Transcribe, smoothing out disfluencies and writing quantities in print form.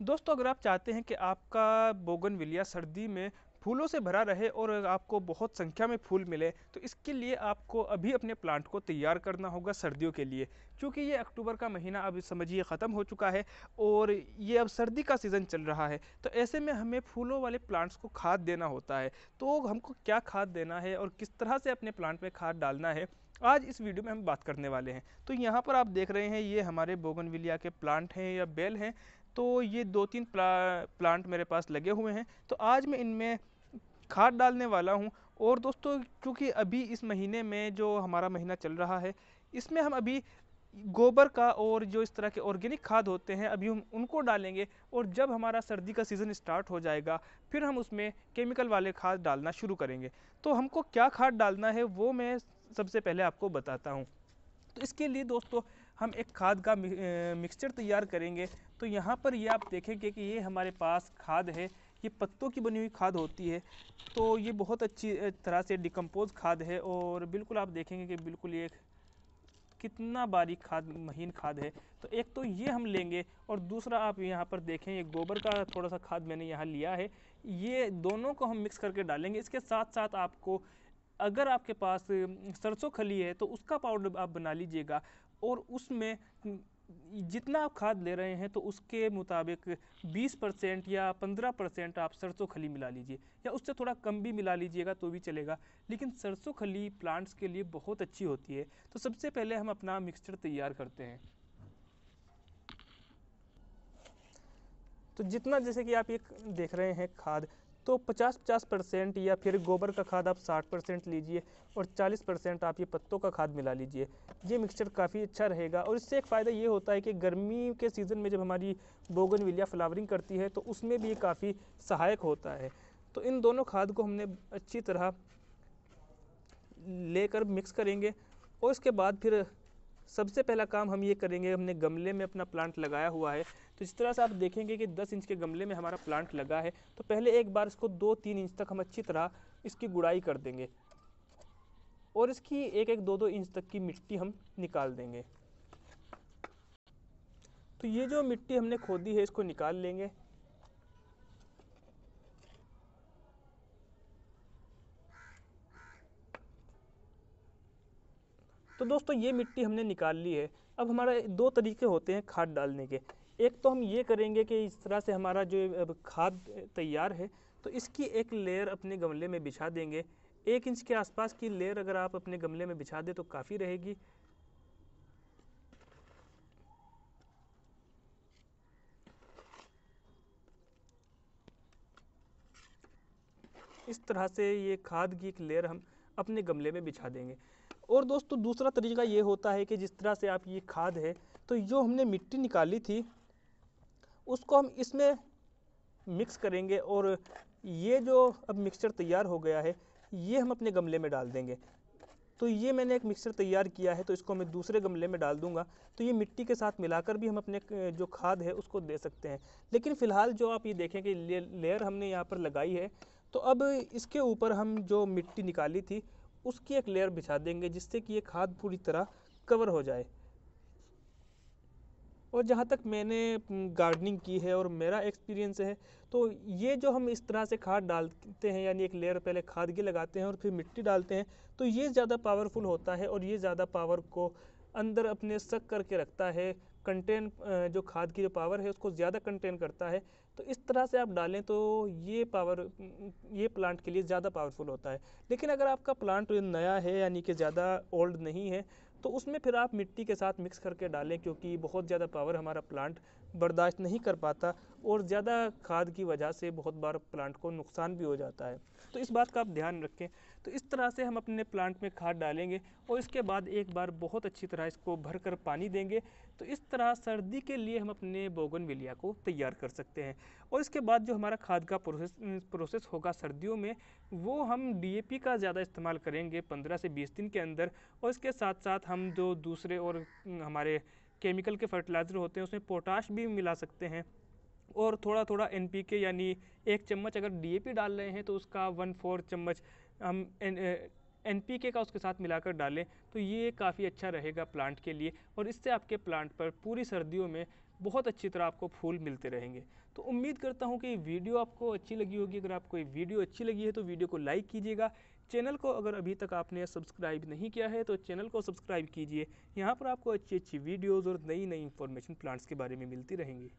दोस्तों, अगर आप चाहते हैं कि आपका बोगनविलिया सर्दी में फूलों से भरा रहे और आपको बहुत संख्या में फूल मिले, तो इसके लिए आपको अभी अपने प्लांट को तैयार करना होगा सर्दियों के लिए। क्योंकि ये अक्टूबर का महीना अब समझिए ख़त्म हो चुका है और ये अब सर्दी का सीज़न चल रहा है। तो ऐसे में हमें फूलों वाले प्लांट्स को खाद देना होता है। तो हमको क्या खाद देना है और किस तरह से अपने प्लांट में खाद डालना है, आज इस वीडियो में हम बात करने वाले हैं। तो यहाँ पर आप देख रहे हैं, ये हमारे बोगनविलिया के प्लांट हैं या बेल हैं। तो ये 2-3 प्लांट मेरे पास लगे हुए हैं। तो आज मैं इनमें खाद डालने वाला हूँ। और दोस्तों, क्योंकि अभी इस महीने में जो हमारा महीना चल रहा है, इसमें हम अभी गोबर का और जो इस तरह के ऑर्गेनिक खाद होते हैं, अभी हम उनको डालेंगे। और जब हमारा सर्दी का सीज़न स्टार्ट हो जाएगा, फिर हम उसमें केमिकल वाले खाद डालना शुरू करेंगे। तो हमको क्या खाद डालना है वो मैं सबसे पहले आपको बताता हूँ। तो इसके लिए दोस्तों, हम एक खाद का मिक्सचर तैयार करेंगे। तो यहाँ पर ये आप देखेंगे कि ये हमारे पास खाद है। ये पत्तों की बनी हुई खाद होती है। तो ये बहुत अच्छी तरह से डिकम्पोज खाद है और बिल्कुल आप देखेंगे कि बिल्कुल ये कितना बारीक खाद, महीन खाद है। तो एक तो ये हम लेंगे और दूसरा आप यहाँ पर देखें, ये गोबर का थोड़ा सा खाद मैंने यहाँ लिया है। ये दोनों को हम मिक्स करके डालेंगे। इसके साथ साथ आपको, अगर आपके पास सरसों खली है तो उसका पाउडर आप बना लीजिएगा। और उसमें जितना आप खाद ले रहे हैं तो उसके मुताबिक 20% या 15% आप सरसों खली मिला लीजिए, या उससे थोड़ा कम भी मिला लीजिएगा तो भी चलेगा। लेकिन सरसों खली प्लांट्स के लिए बहुत अच्छी होती है। तो सबसे पहले हम अपना मिक्सचर तैयार करते हैं। तो जितना, जैसे कि आप ये देख रहे हैं खाद, तो 50-50% या फिर गोबर का खाद आप 60% लीजिए और 40% आप ये पत्तों का खाद मिला लीजिए। ये मिक्सचर काफ़ी अच्छा रहेगा। और इससे एक फ़ायदा ये होता है कि गर्मी के सीज़न में जब हमारी बोगनविलिया फ्लावरिंग करती है तो उसमें भी ये काफ़ी सहायक होता है। तो इन दोनों खाद को हमने अच्छी तरह लेकर मिक्स करेंगे। और इसके बाद फिर सबसे पहला काम हम ये करेंगे, हमने गमले में अपना प्लांट लगाया हुआ है। तो इस तरह से आप देखेंगे कि 10 इंच के गमले में हमारा प्लांट लगा है। तो पहले एक बार इसको 2-3 इंच तक हम अच्छी तरह इसकी गुड़ाई कर देंगे और इसकी 1-1, 2-2 इंच तक की मिट्टी हम निकाल देंगे। तो ये जो मिट्टी हमने खोदी है इसको निकाल लेंगे। तो दोस्तों, ये मिट्टी हमने निकाल ली है। अब हमारे दो तरीके होते हैं खाद डालने के। एक तो हम ये करेंगे कि इस तरह से हमारा जो अब खाद तैयार है, तो इसकी एक लेयर अपने गमले में बिछा देंगे। 1 इंच के आसपास की लेयर अगर आप अपने गमले में बिछा दें तो काफ़ी रहेगी। इस तरह से ये खाद की एक लेयर हम अपने गमले में बिछा देंगे। और दोस्तों, दूसरा तरीका ये होता है कि जिस तरह से आप, ये खाद है, तो जो हमने मिट्टी निकाली थी उसको हम इसमें मिक्स करेंगे। और ये जो अब मिक्सचर तैयार हो गया है, ये हम अपने गमले में डाल देंगे। तो ये मैंने एक मिक्सचर तैयार किया है, तो इसको मैं दूसरे गमले में डाल दूंगा। तो ये मिट्टी के साथ मिलाकर भी हम अपने जो खाद है उसको दे सकते हैं। लेकिन फ़िलहाल जो आप ये देखें कि लेयर हमने यहाँ पर लगाई है, तो अब इसके ऊपर हम जो मिट्टी निकाली थी उसकी एक लेयर बिछा देंगे, जिससे कि ये खाद पूरी तरह कवर हो जाए। और जहाँ तक मैंने गार्डनिंग की है और मेरा एक्सपीरियंस है, तो ये जो हम इस तरह से खाद डालते हैं, यानी एक लेयर पहले खाद की लगाते हैं और फिर मिट्टी डालते हैं, तो ये ज़्यादा पावरफुल होता है और ये ज़्यादा पावर को अंदर अपने सक करके रखता है। कंटेन, जो खाद की जो पावर है उसको ज़्यादा कंटेन करता है। तो इस तरह से आप डालें तो ये प्लांट के लिए ज़्यादा पावरफुल होता है। लेकिन अगर आपका प्लांट नया है, यानी कि ज़्यादा ओल्ड नहीं है, तो उसमें फिर आप मिट्टी के साथ मिक्स करके डालें, क्योंकि बहुत ज़्यादा पावर हमारा प्लांट बर्दाश्त नहीं कर पाता और ज़्यादा खाद की वजह से बहुत बार प्लांट को नुकसान भी हो जाता है। तो इस बात का आप ध्यान रखें। तो इस तरह से हम अपने प्लांट में खाद डालेंगे और इसके बाद एक बार बहुत अच्छी तरह इसको भर कर पानी देंगे। तो इस तरह सर्दी के लिए हम अपने बोगनविलिया को तैयार कर सकते हैं। और इसके बाद जो हमारा खाद का प्रोसेस होगा सर्दियों में, वो हम डीएपी का ज़्यादा इस्तेमाल करेंगे 15 से 20 दिन के अंदर। और इसके साथ साथ हम जो दूसरे और हमारे केमिकल के फर्टिलाइज़र होते हैं उसमें पोटाश भी मिला सकते हैं। और थोड़ा थोड़ा एनपीके, यानी 1 चम्मच अगर डीएपी डाल रहे हैं तो उसका 1/4 चम्मच हम एनपीके का उसके साथ मिलाकर डालें। तो ये काफ़ी अच्छा रहेगा प्लांट के लिए और इससे आपके प्लांट पर पूरी सर्दियों में बहुत अच्छी तरह आपको फूल मिलते रहेंगे। तो उम्मीद करता हूँ कि वीडियो आपको अच्छी लगी होगी। अगर आपको ये वीडियो अच्छी लगी है तो वीडियो को लाइक कीजिएगा। चैनल को अगर अभी तक आपने सब्सक्राइब नहीं किया है तो चैनल को सब्सक्राइब कीजिए। यहाँ पर आपको अच्छी अच्छी वीडियोज़ और नई नई इंफॉर्मेशन प्लांट्स के बारे में मिलती रहेंगी।